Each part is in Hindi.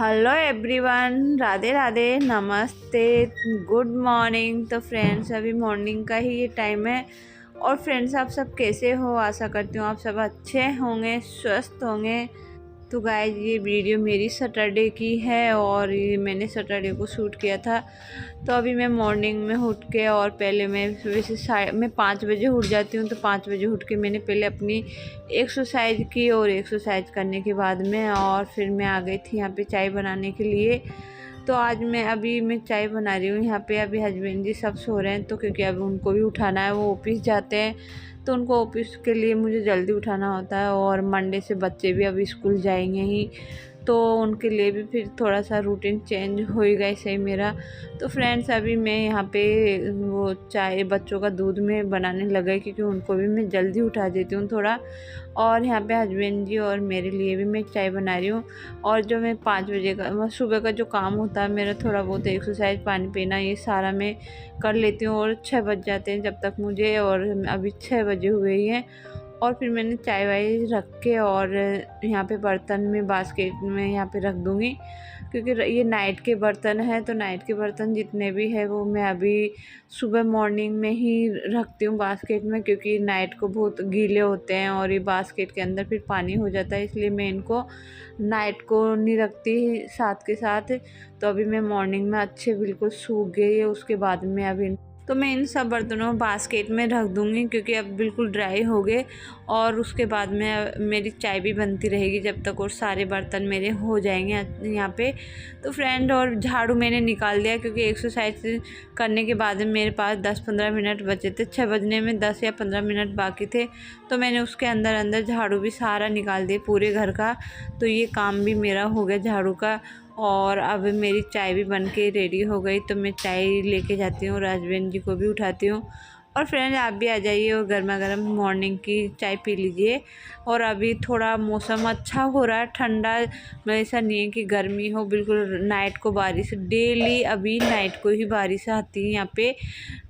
हेलो एवरीवन, राधे राधे, नमस्ते, गुड मॉर्निंग। तो फ्रेंड्स, अभी मॉर्निंग का ही ये टाइम है। और फ्रेंड्स, आप सब कैसे हो? आशा करती हूँ आप सब अच्छे होंगे, स्वस्थ होंगे। तो गाइस, ये वीडियो मेरी सैटरडे की है और ये मैंने सैटरडे को शूट किया था। तो अभी मैं मॉर्निंग में उठ के, और पहले मैं वैसे मैं 5 बजे उठ जाती हूँ। तो 5 बजे उठ के मैंने पहले अपनी एक्सरसाइज की, और एक्सरसाइज करने के बाद में और फिर मैं आ गई थी यहाँ पे चाय बनाने के लिए। तो आज मैं चाय बना रही हूँ यहाँ पे। अभी हस्बैंड जी सब सो रहे हैं, तो क्योंकि अभी उनको भी उठाना है, वो ऑफिस जाते हैं। तो उनको ऑफिस के लिए मुझे जल्दी उठाना होता है, और मंडे से बच्चे भी अभी स्कूल जाएंगे ही, तो उनके लिए भी फिर थोड़ा सा रूटीन चेंज होएगा ऐसे ही मेरा। तो फ्रेंड्स, अभी मैं यहाँ पे वो चाय बच्चों का दूध में बनाने लगा, क्योंकि उनको भी मैं जल्दी उठा देती हूँ थोड़ा। और यहाँ पे हस्बैंड जी और मेरे लिए भी मैं चाय बना रही हूँ। और जो मैं 5 बजे का सुबह का जो काम होता है मेरा, थोड़ा बहुत एक्सरसाइज, पानी पीना, ये सारा मैं कर लेती हूँ। और 6 बज जाते हैं जब तक मुझे, और अभी 6 बजे हुए ही हैं। और फिर मैंने चाय वाय रख के, और यहाँ पे बर्तन में बास्केट में यहाँ पे रख दूँगी, क्योंकि ये नाइट के बर्तन हैं। तो नाइट के बर्तन जितने भी है वो मैं अभी सुबह मॉर्निंग में ही रखती हूँ बास्केट में, क्योंकि नाइट को बहुत गीले होते हैं और ये बास्केट के अंदर फिर पानी हो जाता है, इसलिए मैं इनको नाइट को नहीं रखती साथ के साथ। तो अभी मैं मॉर्निंग में अच्छे बिल्कुल सूख गई है, उसके बाद में अभी तो मैं इन सब बर्तनों को बास्केट में रख दूँगी, क्योंकि अब बिल्कुल ड्राई हो गए। और उसके बाद में मेरी चाय भी बनती रहेगी जब तक, और सारे बर्तन मेरे हो जाएंगे यहाँ पे। तो फ्रेंड, और झाड़ू मैंने निकाल दिया, क्योंकि एक्सरसाइज करने के बाद में मेरे पास 10-15 मिनट बचे थे। 6 बजने में 10 या 15 मिनट बाकी थे, तो मैंने उसके अंदर अंदर झाड़ू भी सारा निकाल दिया पूरे घर का। तो ये काम भी मेरा हो गया झाड़ू का। और अब मेरी चाय भी बन के रेडी हो गई, तो मैं चाय लेके जाती हूँ और हस्बैंड जी को भी उठाती हूँ। और फ्रेंड्स, आप भी आ जाइए और गर्मा गर्म मॉर्निंग की चाय पी लीजिए। और अभी थोड़ा मौसम अच्छा हो रहा है, ठंडा, ऐसा नहीं है कि गर्मी हो बिल्कुल। नाइट को बारिश डेली, अभी नाइट को ही बारिश आती है यहाँ पे,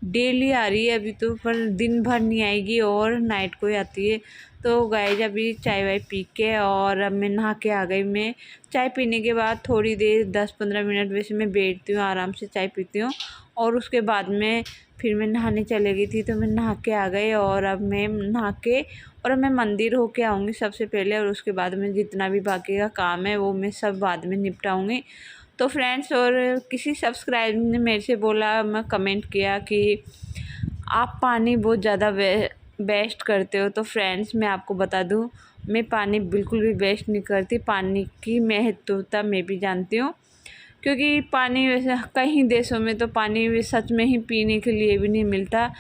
डेली आ रही है अभी तो, पर दिन भर नहीं आएगी और नाइट को ही आती है। तो गाइस, अभी चाय वाय पी के, और अब मैं नहा के आ गई। मैं चाय पीने के बाद थोड़ी देर 10-15 मिनट वैसे मैं बैठती हूँ, आराम से चाय पीती हूँ। और उसके बाद में फिर मैं नहाने चले गई थी, तो मैं नहा के आ गई। और अब मैं नहा के, और अब मैं मंदिर होके आऊँगी सबसे पहले, और उसके बाद में जितना भी बाकी का काम है वो मैं सब बाद में निपटाऊँगी। तो फ्रेंड्स, और किसी सब्सक्राइबर ने मेरे से बोला, मैं कमेंट किया कि आप पानी बहुत ज़्यादा वेस्ट करते हो। तो फ्रेंड्स, मैं आपको बता दूं, मैं पानी बिल्कुल भी वेस्ट नहीं करती। पानी की महत्वता मैं भी जानती हूँ, क्योंकि पानी वैसे कई देशों में तो पानी सच में ही पीने के लिए भी नहीं मिलता।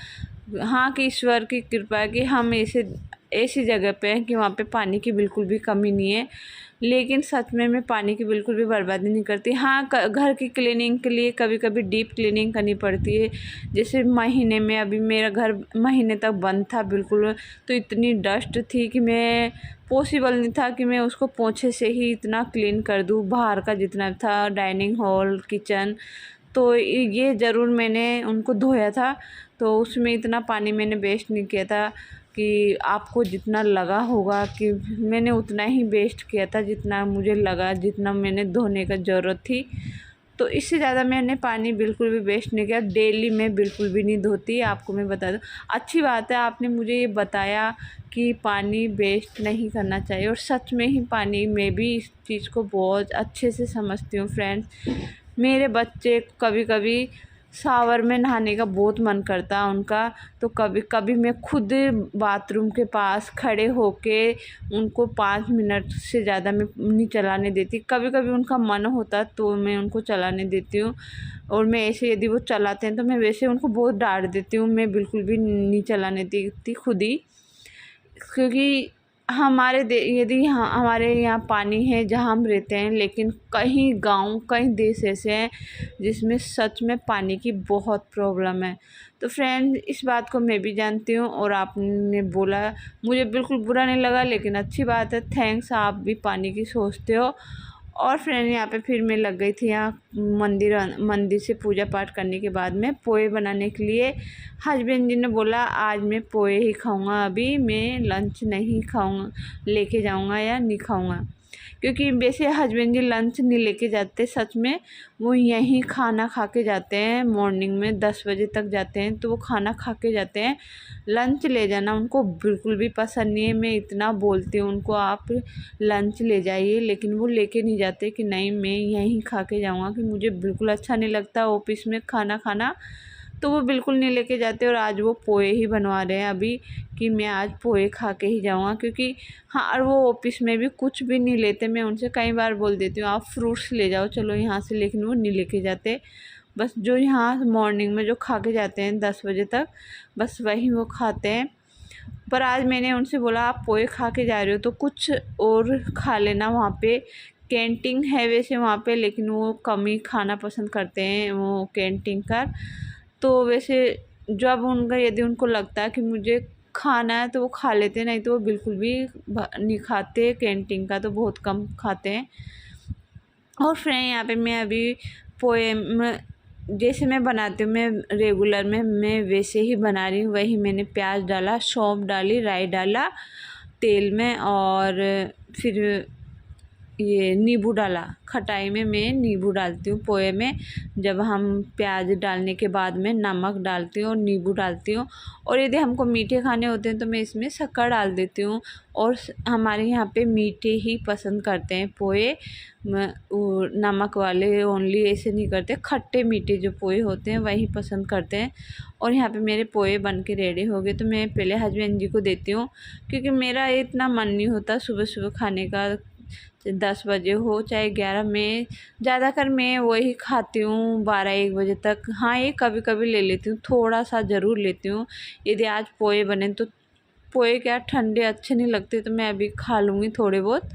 हाँ, कि ईश्वर की कृपा है कि हम ऐसी जगह पे हैं कि वहाँ पे पानी की बिल्कुल भी कमी नहीं है। लेकिन सच में मैं पानी की बिल्कुल भी बर्बादी नहीं करती। हाँ, घर की क्लीनिंग के लिए कभी कभी डीप क्लीनिंग करनी पड़ती है। जैसे महीने में, अभी मेरा घर महीने तक बंद था बिल्कुल, तो इतनी डस्ट थी कि मैं पॉसिबल नहीं था कि मैं उसको पोंछे से ही इतना क्लीन कर दूँ, बाहर का जितना था, डाइनिंग हॉल, किचन। तो ये ज़रूर मैंने उनको धोया था, तो उसमें इतना पानी मैंने वेस्ट नहीं किया था कि आपको जितना लगा होगा कि मैंने उतना ही वेस्ट किया था, जितना मुझे लगा, जितना मैंने धोने का ज़रूरत थी। तो इससे ज़्यादा मैंने पानी बिल्कुल भी वेस्ट नहीं किया। डेली मैं बिल्कुल भी नहीं धोती, आपको मैं बता दूँ। अच्छी बात है, आपने मुझे ये बताया कि पानी वेस्ट नहीं करना चाहिए, और सच में ही पानी, मैं भी इस चीज़ को बहुत अच्छे से समझती हूँ फ्रेंड्स। मेरे बच्चे कभी कभी शावर में नहाने का बहुत मन करता है उनका, तो कभी कभी मैं खुद बाथरूम के पास खड़े होके उनको 5 मिनट से ज़्यादा मैं नहीं चलाने देती। कभी कभी उनका मन होता तो मैं उनको चलाने देती हूँ, और मैं ऐसे, यदि वो चलाते हैं तो मैं वैसे उनको बहुत डांट देती हूँ। मैं बिल्कुल भी नहीं चलाने देती खुद ही, क्योंकि यदि यहाँ हमारे यहाँ पानी है जहाँ हम रहते हैं, लेकिन कहीं गांव, कई देश ऐसे हैं जिसमें सच में पानी की बहुत प्रॉब्लम है। तो फ्रेंड, इस बात को मैं भी जानती हूँ, और आपने बोला, मुझे बिल्कुल बुरा नहीं लगा, लेकिन अच्छी बात है। थैंक्स, आप भी पानी की सोचते हो। और फ्रेंड, यहाँ पे फिर मैं लग गई थी यहाँ मंदिर से पूजा पाठ करने के बाद में पोहे बनाने के लिए। हस्बैंड जी ने बोला आज मैं पोहे ही खाऊंगा, अभी मैं लंच नहीं खाऊंगा, लेके जाऊंगा या नहीं खाऊंगा। क्योंकि वैसे हस्बैंड जी लंच नहीं लेके जाते, सच में वो यहीं खाना खा के जाते हैं। मॉर्निंग में 10 बजे तक जाते हैं तो वो खाना खा के जाते हैं। लंच ले जाना उनको बिल्कुल भी पसंद नहीं है। मैं इतना बोलती हूँ उनको आप लंच ले जाइए, लेकिन वो लेके नहीं जाते कि नहीं मैं यहीं खा के जाऊँगा, कि मुझे बिल्कुल अच्छा नहीं लगता ऑफिस में खाना खाना। तो वो बिल्कुल नहीं लेके जाते। और आज वो पोहे ही बनवा रहे हैं अभी, कि मैं आज पोहे खा के ही जाऊँगा, क्योंकि हाँ, और वो ऑफिस में भी कुछ भी नहीं लेते। मैं उनसे कई बार बोल देती हूँ आप फ्रूट्स ले जाओ चलो यहाँ से, लेकिन वो नहीं लेके जाते। बस जो यहाँ मॉर्निंग में जो खा के जाते हैं 10 बजे तक, बस वही वो खाते हैं। पर आज मैंने उनसे बोला आप पोहे खा के जा रहे हो तो कुछ और खा लेना, वहाँ पे कैंटीन है वैसे वहाँ पे, लेकिन वो कम ही खाना पसंद करते हैं वो कैंटीन का। तो वैसे जब उनका यदि उनको लगता है कि मुझे खाना है तो वो खा लेते हैं, नहीं तो वो बिल्कुल भी नहीं खाते। कैंटीन का तो बहुत कम खाते हैं। और फ्रेंड यहाँ पे मैं अभी पोए जैसे मैं बनाती हूँ, मैं रेगुलर में मैं वैसे ही बना रही हूँ। वही मैंने प्याज डाला, सौंफ डाली, राई डाला तेल में, और फिर ये नींबू डाला। खटाई में मैं नींबू डालती हूँ पोहे में। जब हम प्याज डालने के बाद में नमक डालती हूँ और नींबू डालती हूँ। और यदि हमको मीठे खाने होते हैं तो मैं इसमें शक्कर डाल देती हूँ। और हमारे यहाँ पे मीठे ही पसंद करते हैं पोहे, नमक वाले ओनली ऐसे नहीं करते। खट्टे मीठे जो पोहे होते हैं वही पसंद करते हैं। और यहाँ पे मेरे पोहे बन के रेडी हो गए, तो मैं पहले हस्बैंड जी को देती हूँ, क्योंकि मेरा इतना मन नहीं होता सुबह सुबह खाने का। 10 बजे हो चाहे 11, में ज़्यादातर मैं वही खाती हूँ 12-1 बजे तक। हाँ, ये कभी कभी ले लेती हूँ, थोड़ा सा ज़रूर लेती हूँ। यदि आज पोहे बने तो पोहे क्या ठंडे अच्छे नहीं लगते, तो मैं अभी खा लूँगी थोड़े बहुत।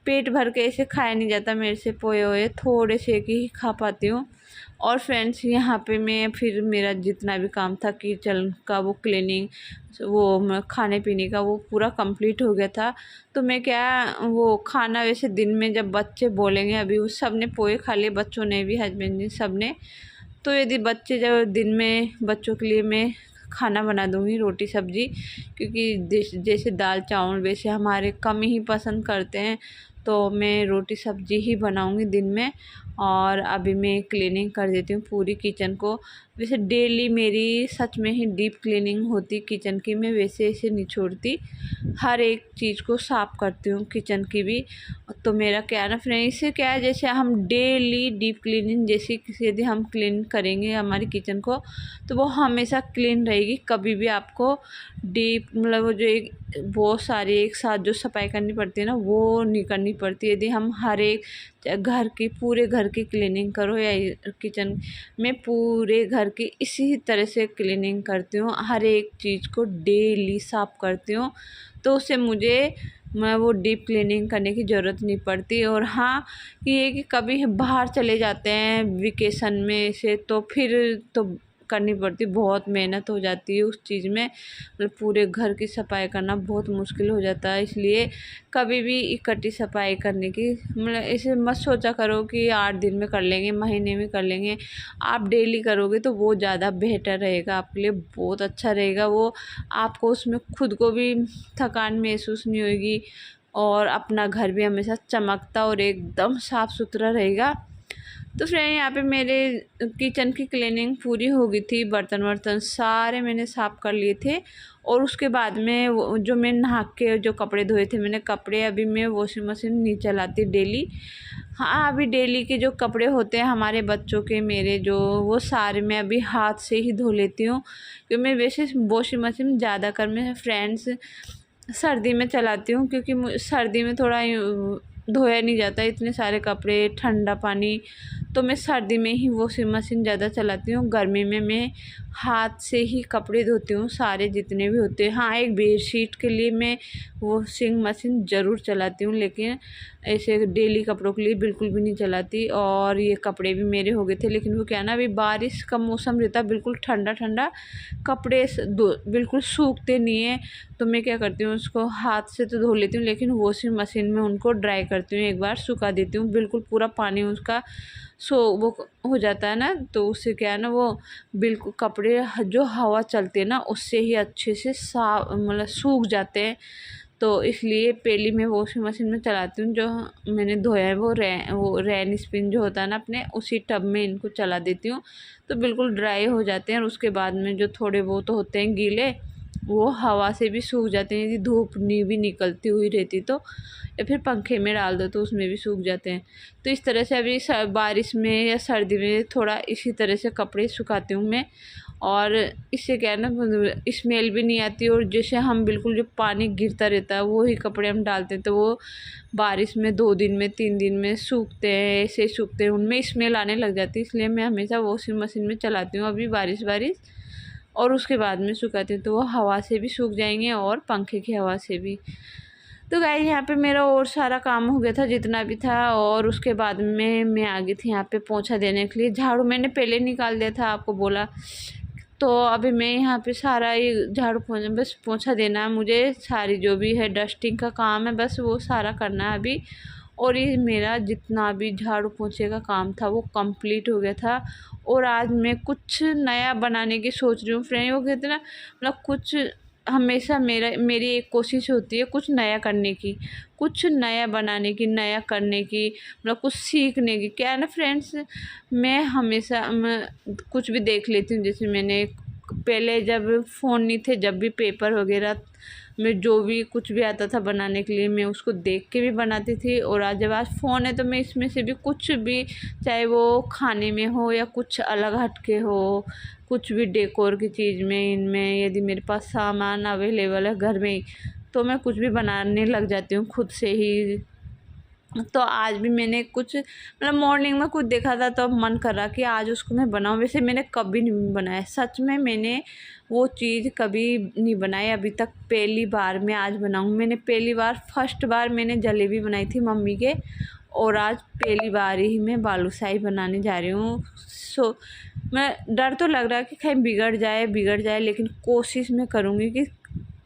पेट भर के ऐसे खाया नहीं जाता मेरे से पोहे वोहे, थोड़े से ही खा पाती हूँ। और फ्रेंड्स यहाँ पे मैं फिर मेरा जितना भी काम था किचन का, वो क्लीनिंग, वो खाने पीने का, वो पूरा कंप्लीट हो गया था। तो मैं क्या, वो खाना वैसे दिन में जब बच्चे बोलेंगे, अभी उस सब ने पोहे खा लिए, बच्चों ने भी, हस्बैंड ने, सब ने। तो यदि बच्चे जब दिन में बच्चों के लिए मैं खाना बना दूँगी रोटी सब्ज़ी, क्योंकि जैसे दाल चावल वैसे हमारे कम ही पसंद करते हैं, तो मैं रोटी सब्ज़ी ही बनाऊँगी दिन में। और अभी मैं क्लीनिंग कर देती हूँ पूरी किचन को। वैसे डेली मेरी सच में ही डीप क्लीनिंग होती किचन की, मैं वैसे ऐसे नहीं छोड़ती, हर एक चीज़ को साफ़ करती हूँ किचन की भी। तो मेरा क्या है ना फ्रेंड, इससे क्या है, जैसे हम डेली डीप क्लीनिंग जैसे यदि हम क्लीन करेंगे हमारी किचन को, तो वो हमेशा क्लीन रहेगी। कभी भी आपको डीप मतलब वो जो एक बहुत सारी एक साथ जो सफाई करनी पड़ती है ना, वो नहीं करनी पड़ती। यदि हम हर एक घर की, पूरे घर की क्लीनिंग करो, या किचन में पूरे घर की इसी तरह से क्लीनिंग करती हूँ, हर एक चीज़ को डेली साफ़ करती हूँ। तो उससे मुझे मैं वो डीप क्लीनिंग करने की ज़रूरत नहीं पड़ती। और हाँ, ये कि कभी बाहर चले जाते हैं वेकेशन में से, तो फिर तो करनी पड़ती, बहुत मेहनत हो जाती है उस चीज़ में। मतलब पूरे घर की सफाई करना बहुत मुश्किल हो जाता है, इसलिए कभी भी इकट्ठी सफाई करने की मतलब ऐसे मत सोचा करो कि 8 दिन में कर लेंगे, महीने में कर लेंगे। आप डेली करोगे तो वो ज़्यादा बेहतर रहेगा, आपके लिए बहुत अच्छा रहेगा। वो आपको उसमें खुद को भी थकान महसूस नहीं होगी, और अपना घर भी हमेशा चमकता और एकदम साफ़ सुथरा रहेगा। तो फ्रेंड यहाँ पे मेरे किचन की क्लीनिंग पूरी हो गई थी, बर्तन वर्तन सारे मैंने साफ़ कर लिए थे। और उसके बाद में वो जो मैं नहा के जो कपड़े धोए थे, मैंने कपड़े अभी मैं वॉशिंग मशीन नहीं चलाती डेली। हाँ, अभी डेली के जो कपड़े होते हैं हमारे बच्चों के, मेरे जो, वो सारे मैं अभी हाथ से ही धो लेती हूँ। क्योंकि मैं वैसे वॉशिंग मशीन ज़्यादा कर मैं फ्रेंड्स सर्दी में चलाती हूँ, क्योंकि सर्दी में थोड़ा धोया नहीं जाता इतने सारे कपड़े, ठंडा पानी। तो मैं सर्दी में ही वॉशिंग मशीन ज़्यादा चलाती हूँ। गर्मी में मैं हाथ से ही कपड़े धोती हूँ सारे जितने भी होते हैं। हाँ, एक बेडशीट के लिए मैं वॉशिंग मशीन ज़रूर चलाती हूँ, लेकिन ऐसे डेली कपड़ों के लिए बिल्कुल भी नहीं चलाती। और ये कपड़े भी मेरे हो गए थे, लेकिन वो क्या ना, अभी बारिश का मौसम रहता, बिल्कुल ठंडा ठंडा, कपड़े बिल्कुल सूखते नहीं हैं। तो मैं क्या करती हूँ, उसको हाथ से तो धो लेती हूँ, लेकिन वॉशिंग मशीन में उनको ड्राई करती हूँ, एक बार सुखा देती हूँ, बिल्कुल पूरा पानी उसका वो हो जाता है ना। तो उससे क्या है ना, वो बिल्कुल कपड़े जो हवा चलती है ना उससे ही अच्छे से साफ मतलब सूख जाते हैं। तो इसलिए पहली मैं वॉशिंग मशीन में चलाती हूँ। जो मैंने धोया है वो रैन स्पिन जो होता है ना अपने, उसी टब में इनको चला देती हूँ तो बिल्कुल ड्राई हो जाते हैं। और उसके बाद में जो थोड़े बहुत होते हैं गीले, वो हवा से भी सूख जाते हैं। यदि धूप नहीं भी निकलती हुई रहती तो, या फिर पंखे में डाल दो तो उसमें भी सूख जाते हैं। तो इस तरह से अभी बारिश में या सर्दी में थोड़ा इसी तरह से कपड़े सुखाती हूँ मैं। और इससे क्या है ना, स्मेल भी नहीं आती। और जैसे हम बिल्कुल जो पानी गिरता रहता है वो ही कपड़े हम डालते हैं तो वो बारिश में 2 दिन में 3 दिन में सूखते हैं, ऐसे सूखते हैं, उनमें स्मेल आने लग जाती है। इसलिए मैं हमेशा वॉशिंग मशीन में चलाती हूँ अभी बारिश और उसके बाद में सुखाती हूँ तो वो हवा से भी सूख जाएंगे और पंखे की हवा से भी। तो गाइस यहाँ पे मेरा और सारा काम हो गया था जितना भी था। और उसके बाद में मैं आ गई थी यहाँ पे पोंछा देने के लिए। झाड़ू मैंने पहले निकाल दिया था, आपको बोला। तो अभी मैं यहाँ पे सारा ये झाड़ू पोंछा बस पोंछा देना है मुझे। सारी जो भी है डस्टिंग का काम है बस वो सारा करना है अभी। और ये मेरा जितना भी झाड़ू पोंछे का काम था वो कंप्लीट हो गया था। और आज मैं कुछ नया बनाने की सोच रही हूँ फ्रेंड। वो कहते हैं ना, मतलब कुछ हमेशा मेरी एक कोशिश होती है कुछ नया करने की, कुछ नया बनाने की, नया करने की, मतलब कुछ सीखने की। क्या है ना फ्रेंड्स, मैं हमेशा कुछ भी देख लेती हूँ। जैसे मैंने पहले जब फ़ोन नहीं थे, जब भी पेपर वगैरह में जो भी कुछ भी आता था बनाने के लिए मैं उसको देख के भी बनाती थी। और आज फ़ोन है तो मैं इसमें से भी कुछ भी, चाहे वो खाने में हो या कुछ अलग हटके हो, कुछ भी डेकोर की चीज़ में, इनमें यदि मेरे पास सामान अवेलेबल है घर में ही तो मैं कुछ भी बनाने लग जाती हूँ खुद से ही। तो आज भी मैंने कुछ मतलब मॉर्निंग में कुछ देखा था तो अब मन कर रहा कि आज उसको मैं बनाऊँ। वैसे मैंने कभी नहीं बनाया, सच में मैंने वो चीज़ कभी नहीं बनाई अभी तक। पहली बार मैं आज बनाऊँ। मैंने पहली बार फर्स्ट बार मैंने जलेबी बनाई थी मम्मी के, और आज पहली बार ही मैं बालूशाही बनाने जा रही हूँ। मैं डर तो लग रहा है कि कहीं बिगड़ जाए, लेकिन कोशिश मैं करूँगी कि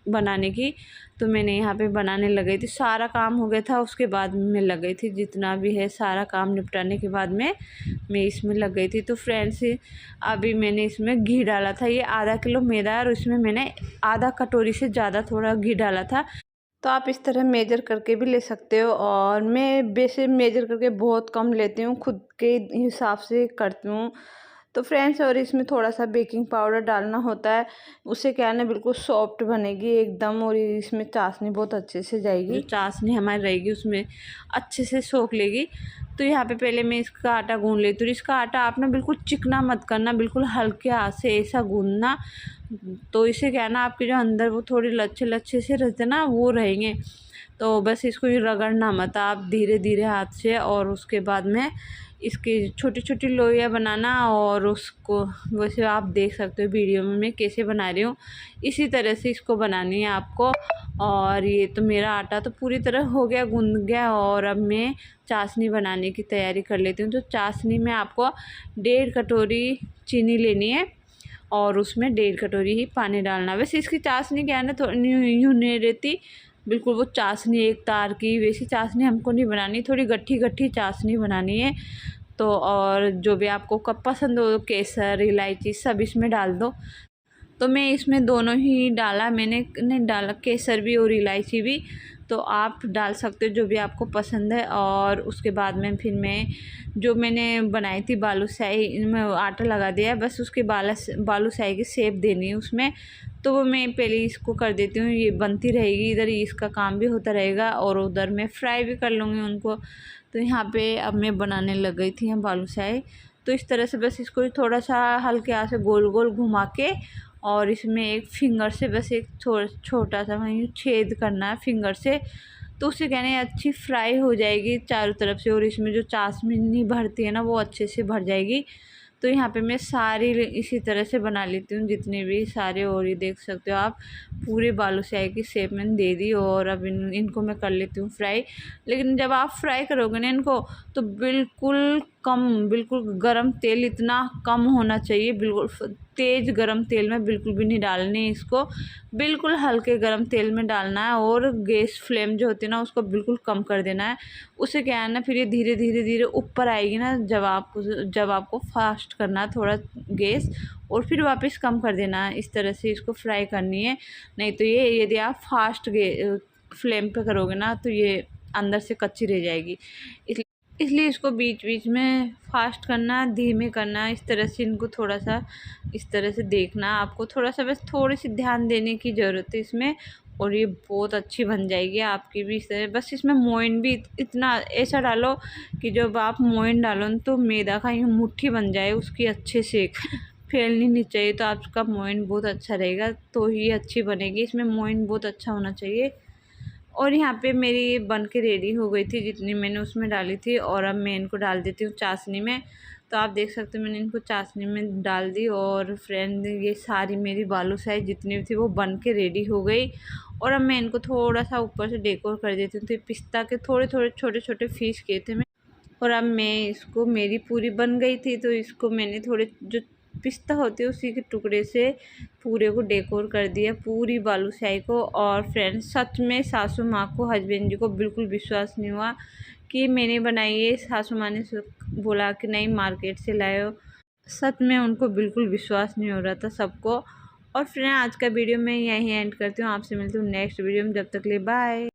बनाने की। तो मैंने यहाँ पे बनाने लग गई थी, सारा काम हो गया था उसके बाद मैं लग गई थी। जितना भी है सारा काम निपटाने के बाद में मैं इसमें लग गई थी। तो फ्रेंड्स अभी मैंने इसमें घी डाला था, ये आधा किलो मैदा है और इसमें मैंने आधा कटोरी से ज़्यादा थोड़ा घी डाला था। तो आप इस तरह मेजर करके भी ले सकते हो, और मैं वैसे मेजर करके बहुत कम लेती हूँ, खुद के हिसाब से करती हूँ। तो फ्रेंड्स और इसमें थोड़ा सा बेकिंग पाउडर डालना होता है, उससे क्या है ना बिल्कुल सॉफ्ट बनेगी एकदम। और इसमें चाशनी बहुत अच्छे से जाएगी, जो चाशनी हमारी रहेगी उसमें अच्छे से सोख लेगी। तो यहाँ पे पहले मैं इसका आटा गूँध लेती हूँ। इसका आटा आप ना बिल्कुल चिकना मत करना, बिल्कुल हल्के हाथ से ऐसा गूँधना। तो इससे क्या है ना, आपके जो अंदर वो थोड़े लच्छे लच्छे से रहते ना वो रहेंगे। तो बस इसको रगड़ना मत आप, धीरे धीरे हाथ से। और उसके बाद में इसकी छोटी छोटी लोइयाँ बनाना, और उसको वैसे आप देख सकते हो वीडियो में मैं कैसे बना रही हूँ, इसी तरह से इसको बनानी है आपको। और ये तो मेरा आटा तो पूरी तरह हो गया, गूंद गया। और अब मैं चाशनी बनाने की तैयारी कर लेती हूँ। तो चाशनी में आपको 1.5 कटोरी चीनी लेनी है और उसमें 1.5 कटोरी ही पानी डालना। वैसे इसकी चाशनी क्या है ना, थोड़ी यूँ नहीं रहती बिल्कुल वो चाशनी एक तार की, वैसी चाशनी हमको नहीं बनानी, थोड़ी गट्ठी गट्ठी चाशनी बनानी है। तो और जो भी आपको कब पसंद हो, केसर इलायची सब इसमें डाल दो। तो मैं इसमें दोनों ही डाला, मैंने नहीं डाला केसर भी और इलायची भी। तो आप डाल सकते हो जो भी आपको पसंद है। और उसके बाद में फिर मैं जो मैंने बनाई थी बालूशाही, इनमें आटा लगा दिया, बस उसके बालूशाही की शेप देनी है उसमें। तो वो मैं पहले इसको कर देती हूँ, ये बनती रहेगी, इधर इसका काम भी होता रहेगा और उधर मैं फ्राई भी कर लूँगी उनको। तो यहाँ पे अब मैं बनाने लग गई थी बालूशाही। तो इस तरह से बस इसको थोड़ा सा हल्के हाथ से गोल गोल घुमा के, और इसमें एक फिंगर से बस एक छोटा सा वहीं छेद करना है फिंगर से। तो उससे कहने अच्छी फ्राई हो जाएगी चारों तरफ से, और इसमें जो चाशनी भरती है ना वो अच्छे से भर जाएगी। तो यहाँ पे मैं सारी इसी तरह से बना लेती हूँ जितने भी सारे। और ये देख सकते हो आप पूरे बालूशाही की शेप मैंने दे दी। और अब इनको मैं कर लेती हूँ फ्राई। लेकिन जब आप फ्राई करोगे ना इनको, तो बिल्कुल गरम तेल इतना कम होना चाहिए, बिल्कुल तेज़ गरम तेल में बिल्कुल भी नहीं डालनी इसको, बिल्कुल हल्के गरम तेल में डालना है। और गैस फ्लेम जो होती है ना उसको बिल्कुल कम कर देना है। उससे क्या है ना, फिर ये धीरे धीरे धीरे ऊपर आएगी ना, जब आपको फास्ट करना है थोड़ा गैस, और फिर वापस कम कर देना है। इस तरह से इसको फ्राई करनी है। नहीं तो ये यदि आप फास्ट फ्लेम पे करोगे ना तो ये अंदर से कच्ची रह जाएगी। इसलिए इसको बीच बीच में फास्ट करना, धीमे करना, इस तरह से इनको थोड़ा सा इस तरह से देखना। आपको थोड़ा सा बस थोड़ी सी ध्यान देने की ज़रूरत है इसमें, और ये बहुत अच्छी बन जाएगी आपकी भी। इस तरह बस इसमें मोइन भी इतना ऐसा डालो कि जब आप मोइन डालो तो मैदा का यूँ मुट्ठी बन जाए उसकी, अच्छे से फैलनी नहीं चाहिए। तो आपका मोइन बहुत अच्छा रहेगा तो ही अच्छी बनेगी। इसमें मोइन बहुत अच्छा होना चाहिए। और यहाँ पे मेरी ये बन के रेडी हो गई थी जितनी मैंने उसमें डाली थी। और अब मैं इनको डाल देती हूँ चाशनी में। तो आप देख सकते हो मैंने इनको चाशनी में डाल दी। और फ्रेंड ये सारी मेरी बालूशाही जितनी भी थी वो बन के रेडी हो गई। और अब मैं इनको थोड़ा सा ऊपर से डेकोर कर देती हूँ। तो पिस्ता के थोड़े थोड़े छोटे छोटे पीस किए थे मैं। और अब मैं इसको, मेरी पूरी बन गई थी तो इसको मैंने थोड़े जो पिस्ता होती है उसी के टुकड़े से पूरे को डेकोर कर दिया, पूरी बालूशाही को। और फ्रेंड्स सच में सासू माँ को, हस्बैंड जी को बिल्कुल विश्वास नहीं हुआ कि मैंने बनाई है। सासू माँ ने बोला कि नहीं मार्केट से लाए हो। सच में उनको बिल्कुल विश्वास नहीं हो रहा था सबको। और फ्रेंड आज का वीडियो मैं यहीं एंड करती हूँ। आपसे मिलती हूँ नेक्स्ट वीडियो में। जब तक ले बाय।